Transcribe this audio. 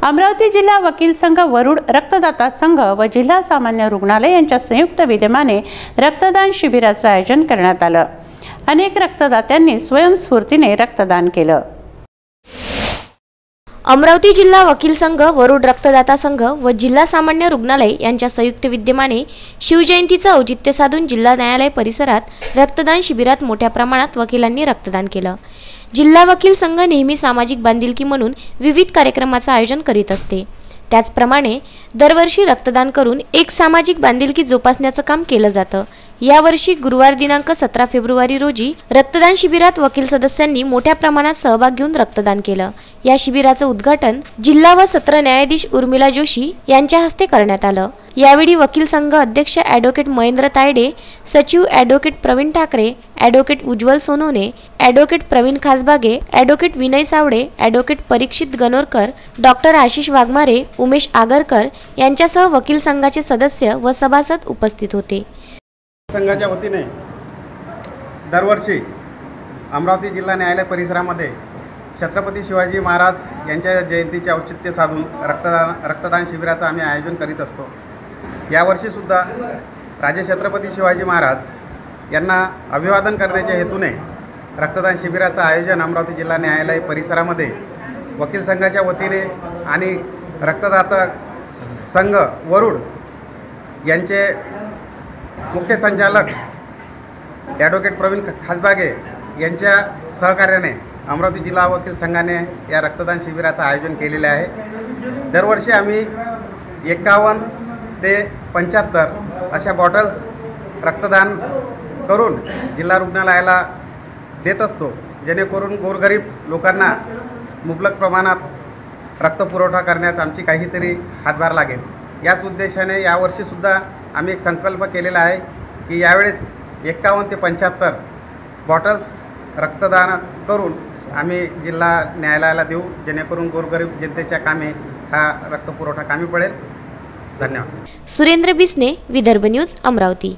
अमरावती जिल्हा वकील संघ वरुड रक्तदाता संघ व जिल्हा सामान्य रुग्णालय यांच्या संयुक्त विद्यमाने रक्तदान शिबिराचे आयोजन करण्यात आले। अनेक रक्तदात्यांनी स्वयंस्फूर्तीने रक्तदान केले। अमरावती जिल्हा वकील संघ वरुड रक्तदाता संघ व जिल्हा सामान्य रुग्णालय यांच्या संयुक्त विद्यमाने शिवजयंतीचे औचित्य साधून जिल्हा न्यायालय परिसरात रक्तदान शिबिरात मोठ्या प्रमाणात वकिलांनी रक्तदान केले। जिल्हा वकील संघ नेहमी सामाजिक बांधिलकी म्हणून विविध कार्यक्रमाचे आयोजन करीत असते। त्याचप्रमाणे दरवर्षी रक्तदान करून एक सामाजिक बांधिलकी जोपासण्याचे काम केले जाते। यावर्षी गुरुवार दिनांक 17 फेब्रुवारी रोजी रक्तदान शिबिरात वकील सदस्यांनी मोठ्या प्रमाणात सहभाग घेऊन रक्तदान केले। या शिबिराचे उद्घाटन जिल्हा व सत्र न्यायाधीश उर्मिला जोशी यांच्या हस्ते करण्यात आले। यावेळी वकील संघ अध्यक्ष ॲडव्होकेट महेंद्र तायडे, सचिव advocate Praveen Thackeray, advocate Ujjwal Sonone, advocate Praveen Khasbage, advocate Vinay Sawade, advocate Parikshit Ganorkar, doctor Ashish Waghmare, Umesh Agarkar यांच्यासह वकील संघाचे सदस्य व सभासद उपस्थित होते। संघाच्या वतीने दरवर्षी अमरावती जिल्हा न्यायालय परिसरामध्ये छत्रपती शिवाजी महाराज यांच्या जयंतीचे औचित्य साधून रक्तदान शिबिराचं आम्ही आयोजन करीत असतो। यावर्षीसुद्धा राजे छत्रपती शिवाजी महाराज यांना अभिवादन करण्याच्या हेतूने रक्तदान शिबिराचं आयोजन अमरावती जिल्हा न्यायालय परिसरामध्ये वकील संघाच्या वतीने आणि रक्तदाता संघ वरुड यांचे मुख्य संचालक ॲडव्होकेट प्रवीण खासबागे यांच्या सहकार्याने अमरावती जिल्हा वकील संघाने या रक्तदान शिबिराचं आयोजन केलेले आहे। दरवर्षी आम्ही 51 ते 75 अशा बॉटल्स रक्तदान करून जिल्हा रुग्णालयाला देत असतो, जेणेकरून गोरगरीब लोकांना मुबलक प्रमाणात रक्तपुरवठा करण्यास आमची काहीतरी हातभार लागेल। याच उद्देशाने यावर्षीसुद्धा आम्ही एक संकल्प केलेला आहे की यावेळेस 51 ते 75 बॉटल्स रक्तदान करून आम्ही जिल्हा न्यायालयाला देऊ, जेणेकरून गोरगरीब जनतेच्या कामे हा रक्तपुरवठा कामी पडेल। धन्यवाद। सुरेंद्र बिसने, विदर्भ न्यूज, अमरावती।